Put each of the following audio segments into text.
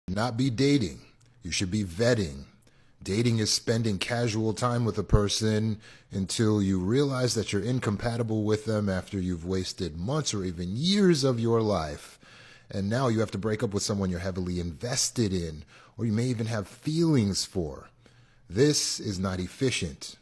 Not be dating. You should be vetting. Dating is spending casual time with a person until you realize that you're incompatible with them after you've wasted months or even years of your life. And now you have to break up with someone you're heavily invested in, or you may even have feelings for. This is not efficient.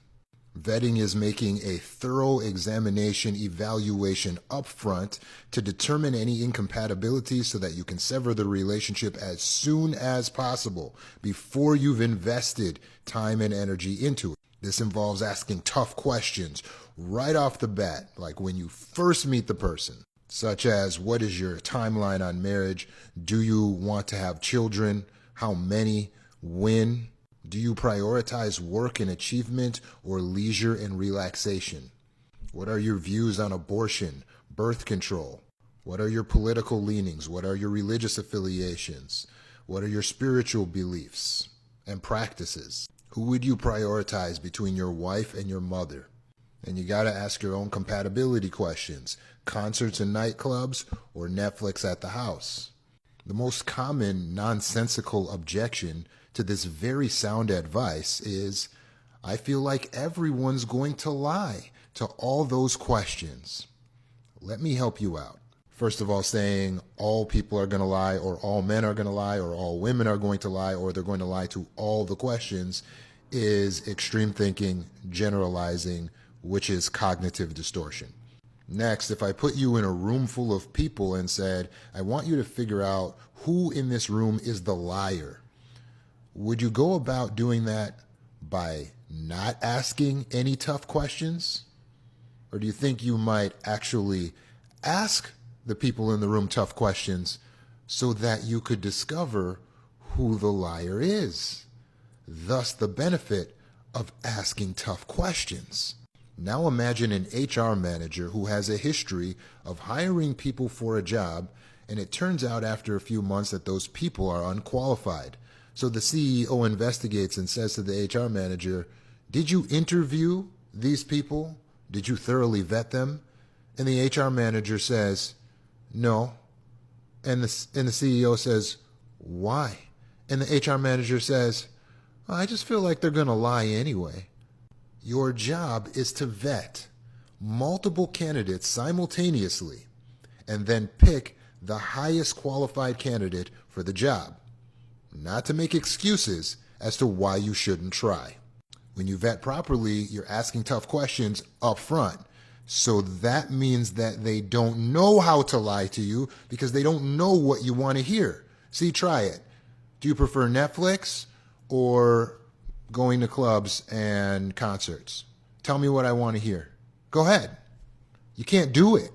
Vetting is making a thorough examination, evaluation upfront to determine any incompatibilities so that you can sever the relationship as soon as possible before you've invested time and energy into it. This involves asking tough questions right off the bat, like when you first meet the person, such as what is your timeline on marriage? Do you want to have children? How many? When? Do you prioritize work and achievement or leisure and relaxation? What are your views on abortion, birth control? What are your political leanings? What are your religious affiliations? What are your spiritual beliefs and practices? Who would you prioritize between your wife and your mother? And you got to ask your own compatibility questions. Concerts and nightclubs or Netflix at the house? The most common nonsensical objection to this very sound advice is, I feel like everyone's going to lie to all those questions. Let me help you out. First of all, saying all people are going to lie, or all men are going to lie, or all women are going to lie, or they're going to lie to all the questions is extreme thinking, generalizing, which is cognitive distortion. Next, if I put you in a room full of people and said, I want you to figure out who in this room is the liar, would you go about doing that by not asking any tough questions? Or do you think you might actually ask the people in the room tough questions so that you could discover who the liar is? Thus, the benefit of asking tough questions. Now imagine an HR manager who has a history of hiring people for a job, and it turns out after a few months that those people are unqualified. So the CEO investigates and says to the HR manager, did you interview these people? Did you thoroughly vet them? And the HR manager says, no. And the CEO says, why? And the HR manager says, I just feel like they're going to lie anyway. Your job is to vet multiple candidates simultaneously and then pick the highest qualified candidate for the job, not to make excuses as to why you shouldn't try. When you vet properly, you're asking tough questions up front. So that means that they don't know how to lie to you because they don't know what you want to hear. See, try it. Do you prefer Netflix or going to clubs and concerts? Tell me what I want to hear. Go ahead. You can't do it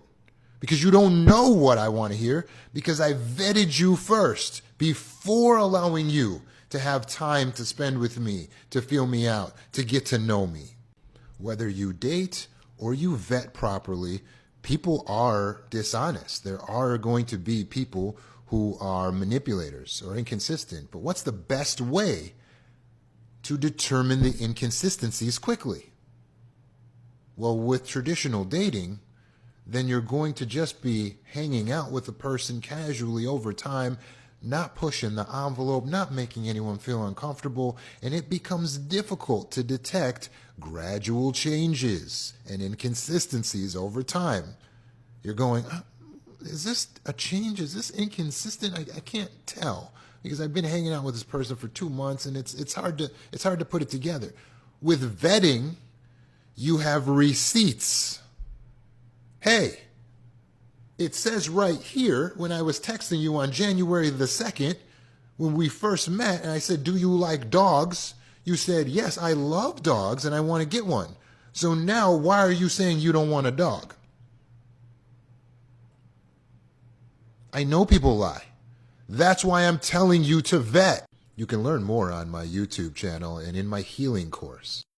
because you don't know what I want to hear because I vetted you first before allowing you to have time to spend with me, to feel me out, to get to know me. Whether you date or you vet properly, people are dishonest. There are going to be people who are manipulators or inconsistent. But what's the best way to determine the inconsistencies quickly? Well, with traditional dating, then you're going to just be hanging out with a person casually over time, not pushing the envelope, not making anyone feel uncomfortable, and it becomes difficult to detect gradual changes and inconsistencies over time. You're going, is this a change? Is this inconsistent? I can't tell because I've been hanging out with this person for 2 months and it's hard to put it together. With vetting, you have receipts. Hey, it says right here when I was texting you on January the 2nd, when we first met, and I said, do you like dogs? You said, yes, I love dogs and I want to get one. So now why are you saying you don't want a dog? I know people lie. That's why I'm telling you to vet. You can learn more on my YouTube channel and in my healing course.